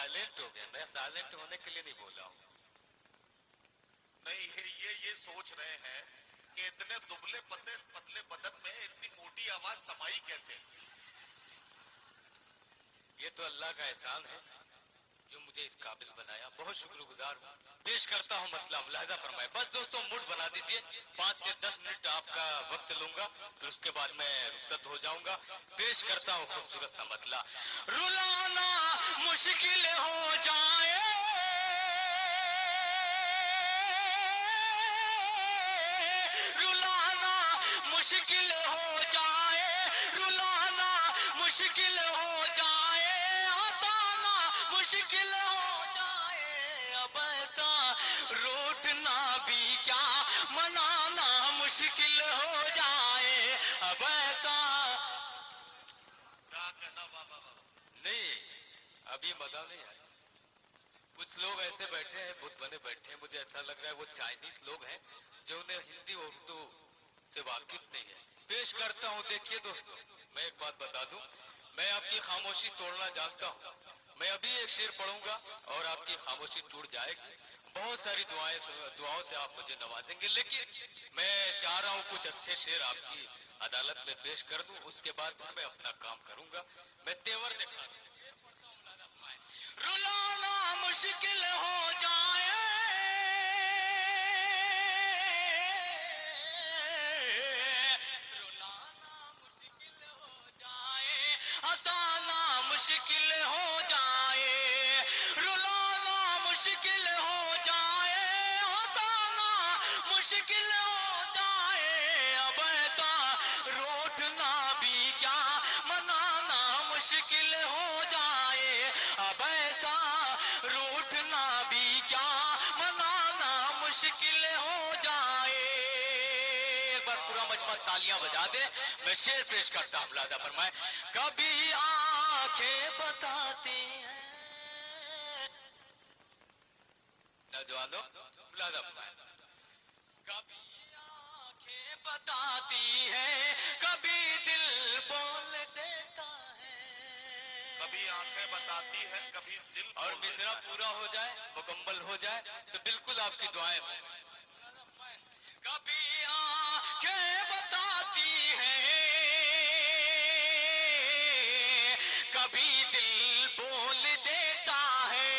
Silent ہو گیا. میں silent ہونے کے لیے نہیں بولا ہوں. نہیں یہ سوچ رہے ہیں کہ اتنے دبلے پتلے بدن میں اتنی موٹی آواز سمائی کیسے؟ یہ تو اللہ کا احسان ہے جو مجھے اس قابل بنایا. بہت شکر گزار ہوں. پیش کرتا ہوں مطلب ملاحظہ فرمائے. بس دوستوں موڈ بنا دیجئے. 5 سے 10 منٹ آپ کا وقت لوں گا پھر اس کے بعد میں رخصت ہو جاؤں گا. پیش کرتا ہوں خوبصورت سا مطلب. رلانا مشکل ہو جائے رلانا مشکل ہو جائے رلانا مشکل ہو جائے ہٹانا مشکل ہو جائے اب ایسا روٹنا بھی کیا منانا مشکل ہو جائے اب ایسا. کیا کہنا بابا نہیں ابھی مزہ نہیں آیا. کچھ لوگ ایسے بیٹھے ہیں بت بنے بیٹھے ہیں. مجھے ایسا لگ رہا ہے وہ چائنیز لوگ ہیں جو انہیں ہندی اور اردو سے واقف نہیں ہے. پیش کرتا ہوں. دیکھیے دوستوں میں ایک بات بتا دوں. میں آپ کی خاموشی توڑنا جانتا ہوں. میں ابھی ایک شعر پڑھوں گا اور آپ کی خاموشی ٹوٹ جائے گی. بہت ساری دعاؤں سے آپ مجھے نوازیں گے لیکن میں چاہ رہا ہوں کچھ اچھے شعر آپ کی عدالت میں پیش کر دوں. اس کے بعد پھر میں اپنا کام کروں گا. میں تیور دکھا دوں. رلانا مشکل ہو جائے رلانا مشکل ہو جائے ہٹانا مشکل ہو جائے رلانا مشکل ہو جائے ہٹانا مشکل ہو جائے اب ایسا روٹنا بھی کیا منانا مشکل ہو جائے اب ایسا روٹنا بھی کیا منانا مشکل ہو جائے. ایک بار پورا مجمع تالیاں بجا دے. میں شعر پیش کرتا ہوں. ملاحظہ فرمائے. کبھی آنکھیں بتاتی ہیں نوجوانوں ملاحظہ فرمائے. کبھی آنکھیں بتاتی ہے کبھی دل بول دیتا ہے. کبھی آنکھیں بتاتی ہے کبھی دل اور بول مصرع دیتا ہے. پورا ہو جائے مکمل ہو جائے تو بالکل آپ کی دعائیں ہوں. کبھی آنکھیں بتاتی ہیں کبھی دل بول دیتا ہے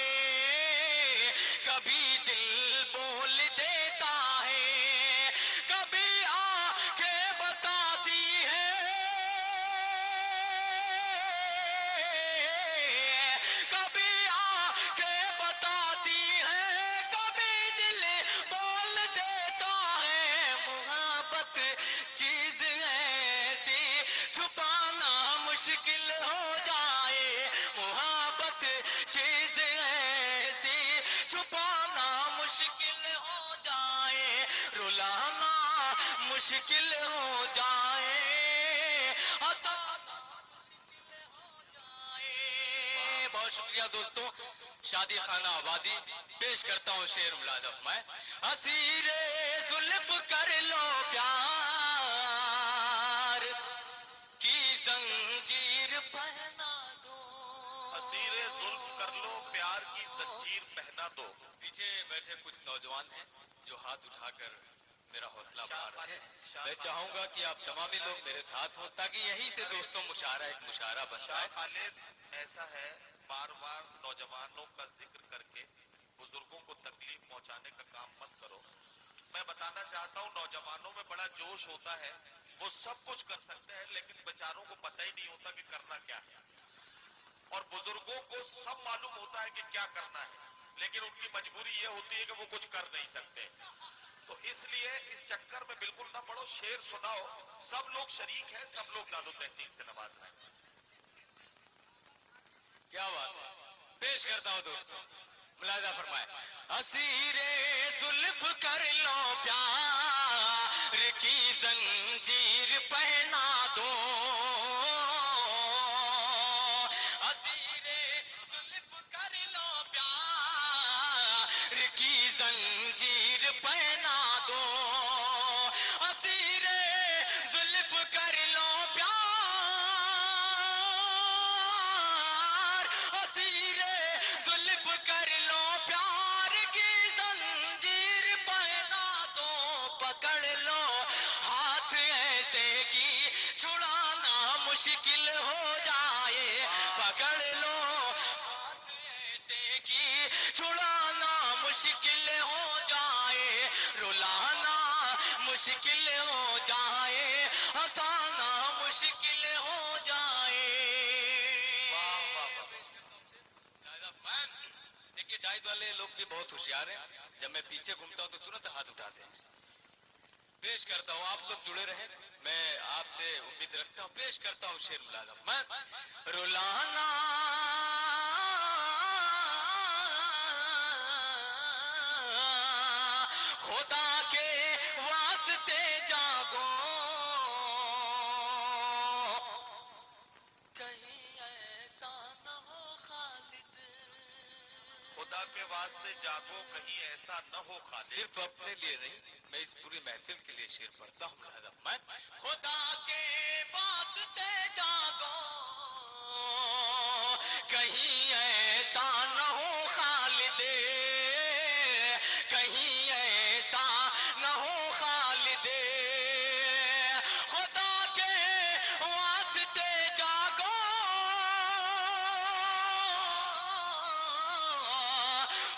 کبھی دل بول دیتا ہے کبھی آنکھیں بتاتی ہے کبھی آنکھیں بتاتی ہے کبھی دل بول دیتا ہے. محبت چیز ایسی چھپانا مشکل ہو جائے محبت چیز ایسی چھپانا مشکل ہو جائے رلانا مشکل ہو جائے ہٹانا مشکل ہو جائے. بہت شکریہ دوستوں. شادی خانہ آبادی پیش کرتا ہوں شعر. ملاحظہ فرمائے. اسیر زلف کر لو پیار کی زنجیر پہنا دو. اسیر زلف کر لو پیار کی زنجیر پہنا دو. پیچھے بیٹھے کچھ نوجوان ہیں جو ہاتھ اٹھا کر میرا حوصلہ بڑھا رہے ہیں. میں چاہوں گا کہ آپ تمامی لوگ میرے ساتھ ہوں تاکہ یہیں سے دوستوں مشاعرہ ایک مشاعرہ بن شاہ جائے. خالد ایسا ہے بار بار نوجوانوں کا ذکر کر کے بزرگوں کو تکلیف پہنچانے کا کام مت کرو. میں بتانا چاہتا ہوں نوجوانوں میں بڑا جوش ہوتا ہے وہ سب کچھ کر سکتے ہیں لیکن بیچاروں کو پتہ ہی نہیں ہوتا کہ کرنا کیا ہے. اور بزرگوں کو سب معلوم ہوتا ہے کہ کیا کرنا ہے لیکن ان کی مجبوری یہ ہوتی ہے کہ وہ کچھ کر نہیں سکتے. تو اس لیے اس چکر میں بالکل نہ پڑو. شعر سناؤ. سب لوگ شریک ہیں سب لوگ داد و تحسین سے نواز رہے ہیں. کیا بات ہے. پیش کرتا ہوں دوستوں. ملاحظہ فرمائے. اسیر زلف کر لو پیار کی زنجیر پہنا دو اسیر زلف کر لو پیار کی زنجیر پہنا دو اسیر زلف کر لو پیار اسیر زلف مشکل ہو جائے ہنسانا مشکل ہو جائے. واہ واہ واہ. دیکھیے ڈائٹ والے لوگ بھی بہت ہوشیار ہیں. جب میں پیچھے گھومتا ہوں تو ترنت ہاتھ اٹھاتے ہیں. پیش کرتا ہوں آپ لوگ جڑے رہیں. میں آپ سے امید رکھتا ہوں. پیش کرتا ہوں شعر ملازم میں. رولانا خدا کے واسطے جاگو کہیں ایسا نہ ہو خالد. خدا کے واسطے جاگو کہیں ایسا نہ ہو خالد. صرف اپنے لیے نہیں میں اس پوری محفل کے لیے شعر پڑھتا ہوں لہذا میں. خدا کے واسطے جاگو کہیں ایسا نہ ہو خالد کہیں ایسا نہ ہو خالد. خدا کے واسطے جاگو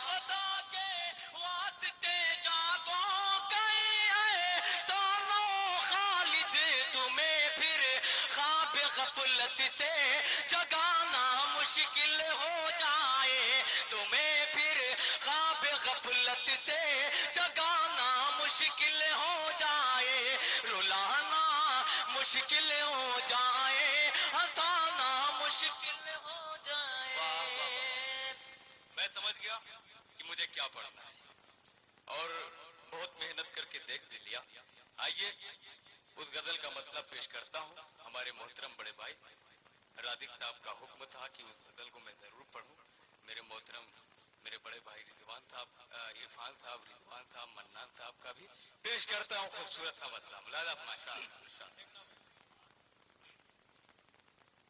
خدا کے واسطے جاگو کہیں ایسا نہ ہو خالد. تمہیں پھر خواب غفلت سے جگانا مشکل ہو جائے. تمہیں پھر خواب غفلت سے جگانا مشکل ہو جائے. رلانا مشکل ہو جائے ہنسانا مشکل ہو جائے. میں سمجھ گیا کہ مجھے کیا پڑھنا ہے اور بہت محنت کر کے دیکھ بھی لیا. آئیے اس غزل کا مطلب پیش کرتا ہوں. ہمارے محترم بڑے بھائی رادق صاحب کا حکم تھا کہ اس غزل کو میں ضرور پڑھوں. میرے محترم میرے بڑے بھائی رضوان صاحب عرفان صاحب رضوان صاحب منان صاحب کا بھی پیش کرتا ہوں خوبصورت سا مطلب. ملازہ ماشاء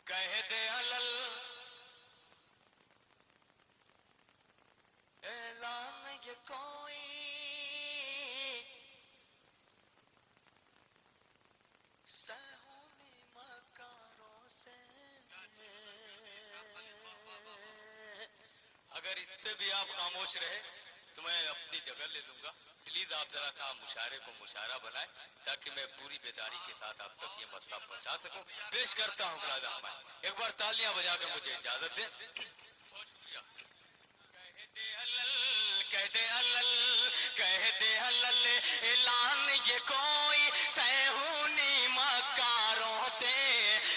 کہہ دے علل اعلان یہ کوئی سہونی مکاروں سے. اگر اس پہ بھی آپ خاموش رہے تو میں اپنی جگہ لے لوں گا. پلیز آپ ذرا سا مشاعرے کو مشاعرہ بنائیں تاکہ میں پوری بیداری کے ساتھ آپ تک یہ مسئلہ پہنچا سکوں. پیش کرتا ہوں ملازہ میں. ایک بار تالیاں بجا کے مجھے اجازت دیں. بہت شکریہ. کہہ دے علل کہہ دے علل اعلان یہ کوئی سہونی مکاروں سے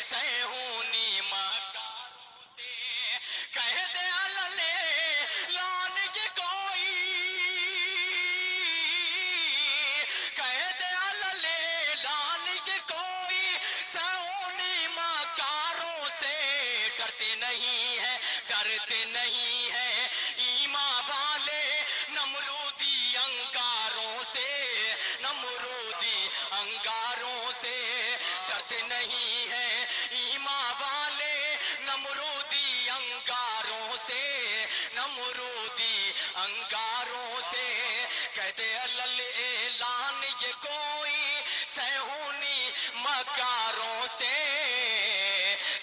سہونی مکاروں سے. کہہ دے علل اعلان یہ کوئی کہہ دے علل اعلان یہ کوئی سہونی مکاروں سے. ڈرتے نہیں ہے ڈرتے نہیں ہے ایمان والے نمرودی انگاروں سے نمرودی انگاروں سے. ڈرتے نہیں ہے ایمان والے نمرودی انگاروں سے نمرودی انگاروں سے. کہتے علل اعلان یہ کوئی سہونی مکاروں سے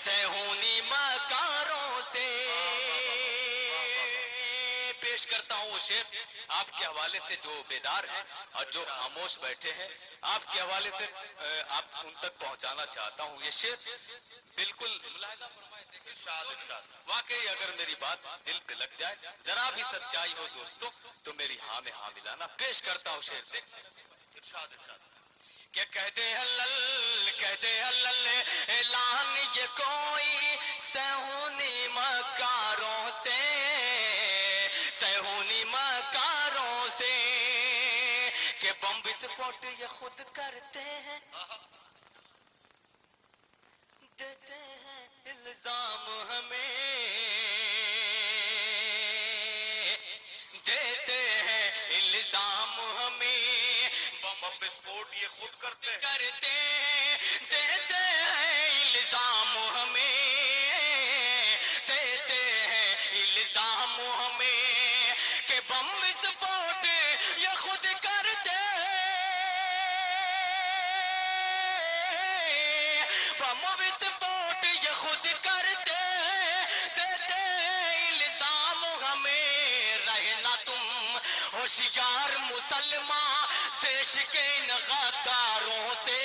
سہونی مکاروں سے. پیش کرتا ہوں وہ شعر آپ کے حوالے سے جو بیدار ہیں اور جو خاموش بیٹھے ہیں آپ کے حوالے سے آپ ان تک پہنچانا چاہتا ہوں. یہ شعر بالکل ملاحظہ فرمائیں. دیکھیں واقعی اگر میری بات دل پہ لگ جائے ذرا بھی سچائی ہو دوستوں تو میری ہاں میں ہاں ملانا. پیش کرتا ہوں شعر. ارشاد ارشاد کہ کہہ دے علل اعلان یہ کوئی سہونی مکاروں سے سہونی مکاروں سے. کہ بم وسفوٹ یہ خود کرتے ہیں دیتے ہیں الزام ہمیں دیتے ہیں الزام ہمیں. بم وسفوٹ یہ خود کرتے ہیں دیتے ہیں الزام ہمیں دیتے ہیں الزام ہمیں. کہ بم وسفوٹ یہ خود کرتے بم وسفوٹ یہ خود کرتے دیتے الزام ہمیں. رہنا تم ہوشیار مسلمان دیش کے ان غداروں سے،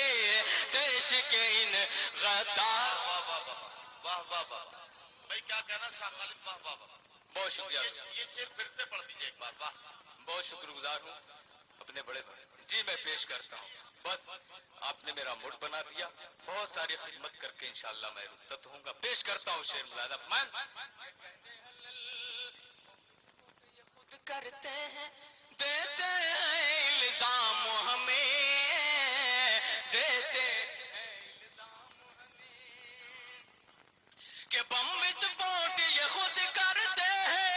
دیش کے ان غدار. واہ واہ واہ واہ واہ واہ. بھائی کیا کہنا شاہ خالد؟ واہ واہ واہ. بہت شکریہ. یہ شعر پھر سے پڑھ دیجیے ایک بار. واہ. بہت شکر گزار ہوں اپنے بڑے بھائی. جی میں پیش کرتا ہوں. بس آپ نے میرا موڈ بنا دیا. بہت ساری خدمت کر کے انشاءاللہ میں رخصت ہوں گا. پیش کرتا ہوں شعر ملاحظہ فرمائیں. یہ خود کرتے ہیں، دیتے ہیں الزام ہمیں، دیتے ہیں الزام ہمیں کہ بم وسفوٹ یہ خود کرتے ہیں،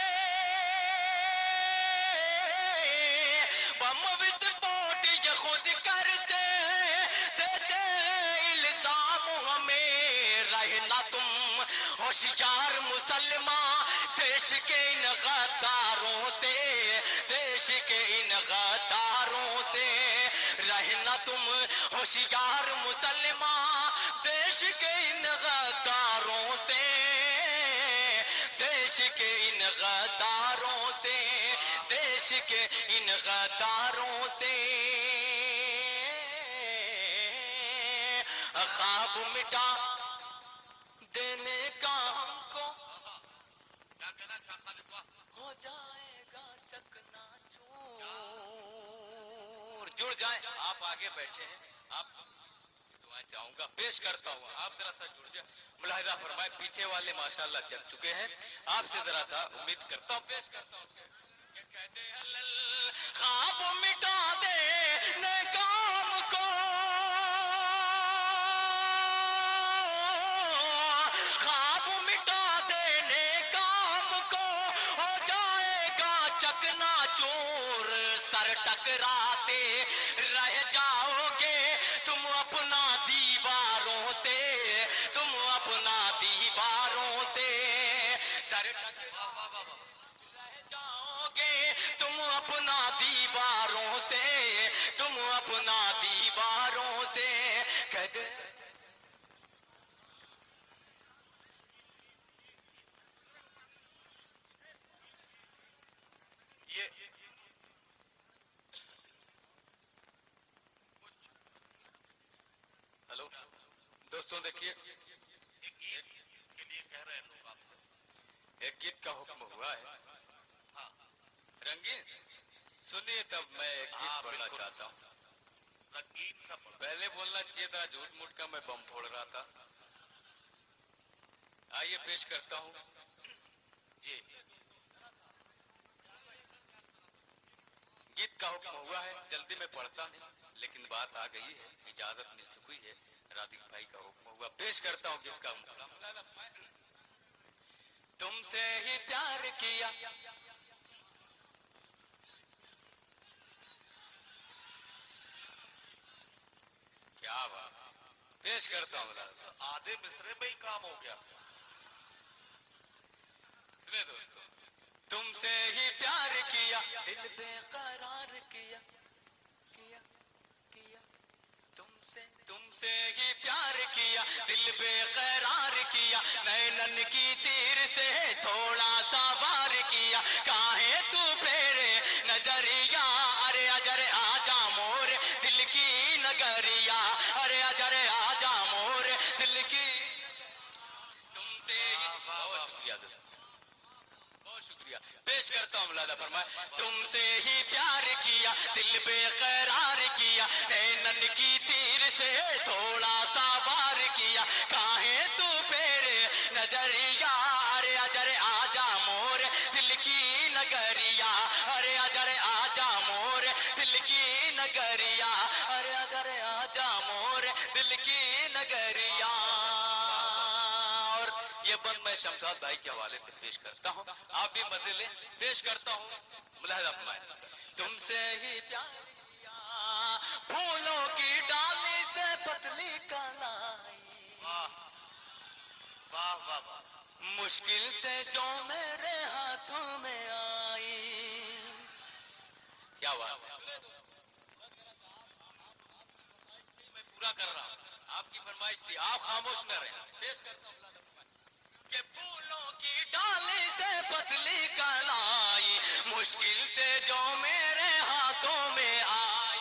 بم وسفوٹ یہ خود کرتے ہیں، دیتے ہیں الزام ہمیں. رہنا تم ہوشیار مسلمان دیش کے ان غداروں سے، دیش کے ان غداروں سے. رہنا تم ہوشیار مسلمان دیش کے ان غداروں سے، دیش کے ان غداروں سے، دیش کے ان غداروں سے. خواب مٹا دینے کا ہم کو کیا کہنا شاہ خالد؟ واہ. ہو جائے گا چکنا چور. جڑ جائیں. آپ آگے بیٹھے ہیں، آپ سے دعائیں چاہوں گا. پیش کرتا ہوں، آپ ذرا سا جڑ جائیں. ملاحظہ فرمائے پیچھے والے ماشاءاللہ چل چکے ہیں. آپ سے ذرا تھا امید کرتا ہوں. پیش کرتا ہوں کہ کہتے ہیں خواب مٹا دے نے کام کو، خواب مٹا دینے کام کو ہو جائے گا چکنا چور. سر ٹکراتے رہ جاؤ گے تم اپنا دیواروں سے، تم اپنا دیواروں سے. سر رہ جاؤ گے تم اپنا دیواروں سے، تم اپنا دیواروں سے. کہتے یہ ہلو دوستوں دیکھیے، ایک گیت کے لیے کہہ رہے ہیں لوگ آپ سے. ایک گیت کا حکم ہوا ہے. ہاں رنگین سنیے تب میں ایک ہاں، گیت پڑھنا بالکل. چاہتا ہوں. رنگین سا پڑھ. پہلے بولنا چاہیے تھا جھوٹ موٹ کا میں بم پھوڑ رہا تھا. آئیے پیش کرتا ہوں. جی گیت کا حکم ہوا ہے، جلدی میں پڑھتا نہیں لیکن بات آ گئی ہے، اجازت مل چکی ہے. رادک بھائی کا حکم ہوا. پیش کرتا ہوں گیت کا حکم. تم سے ہی پیار کیا، کیا بات. پیش کرتا ہوں آدھے مصرے میں ہی کام ہو گیا. سنیں دوستو. تم سے ہی پیار کیا، دل بے قرار کیا، کیا کیا. تم سے ہی پیار کیا، دل بے قرار کیا. نینن کی تیر سے تھوڑا سا وار کیا. کاہے تو پھیرے نظریا، ارے اجر آجا مور دل کی نگریا، ارے اجر آجا مور دل کی. تم سے ہی. بہت شکریہ دوستو، بہت شکریہ. پیش کرتا ہوں ملاحظہ فرمائے. تم سے ہی پیار کیا، دل بے قرار کیا. نینن کی تیر سے تھوڑا سا وار کیا. کاہے تو پھیرے نظریا، ارے اجر آجا مور دل کی نگریا، ارے اجر آجا مور دل کی نگریا، ارے اجر آجا مور دل کی نگریا. اور یہ بند میں شمشاد بھائی کے حوالے سے پیش کرتا ہوں، آپ بھی مزے لیں. پیش کرتا ہوں ملاحظہ فرمائیں. تم سے ہی پیار کیا، پھولوں کی ڈالی سے پتلی کلائی، واہ واہ واہ واہ. مشکل سے جو میرے ہاتھوں میں آئی. کیا بات ہے. میں پورا کر رہا ہوں، آپ کی فرمائش تھی، آپ خاموش نہ رہیں. پیش کرتا ہوں کہ پھولوں کی ڈالی سے پتلی کلائی، مشکل سے جو میرے ہاتھوں میں آئی.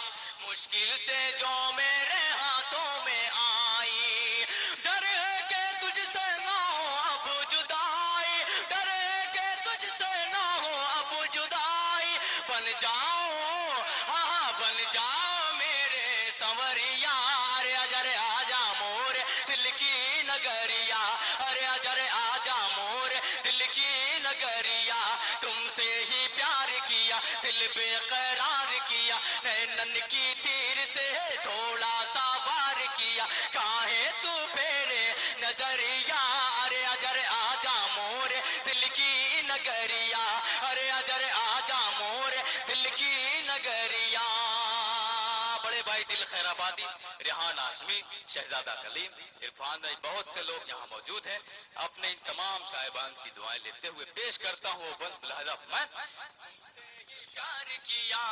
مشکل سے جو میرے ہاتھوں میں آئی، ڈر ہے کہ تجھ سے نہ ہو اب جدائی، ڈر ہے کہ تجھ سے نہ ہو اب جدائی، بن جاؤ ہاں بن جاؤ میرے سنوریا، ارے اجر آجا مور دل کی نگریا، ارے اجر آجا مور دل کی نگریا، تم سے ہی پیار کیا دل بے قرار کیا، نینن کی تیر سے تھوڑا سا وار کیا، کاہے تو پھیرے نظریا، ارے اجر آجا مور دل کی نگریا، ارے اجر آجا مور دل کی نگریا۔ بڑے بھائی دل خیر آبادی، ریحان ہاشمی، شہزادہ کلیم، عرفان بھائی، بہت سے لوگ یہاں موجود ہیں، اپنے ان تمام صاحبان کی دعائیں لیتے ہوئے پیش کرتا ہوں وہ بند الہدف میں پیار کیا،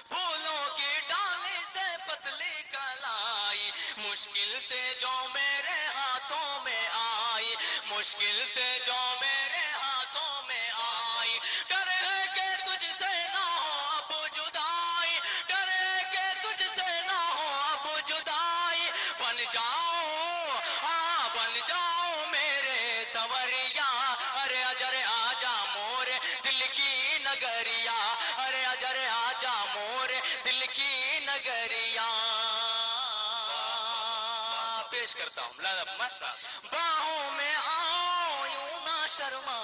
پھولوں کی ڈالی سے پتلی کلائی، مشکل سے جو میرے ہاتھوں میں آئی، مشکل سے جو میرے ہاتھوں میں آئی، ڈر ہے کہ تجھ سے نہ ہو اب جدائی، ڈر ہے کہ تجھ سے نہ ہو اب جدائی، بن جاؤ ہاں بن جاؤ میرے سنوریا، ارے اجر آجا مور دل کی نگریا، ارے اجر آجا مور دل کی نگریا۔ پیش کرتا ہوں لازم باہوں میں آؤ یوں نہ شرما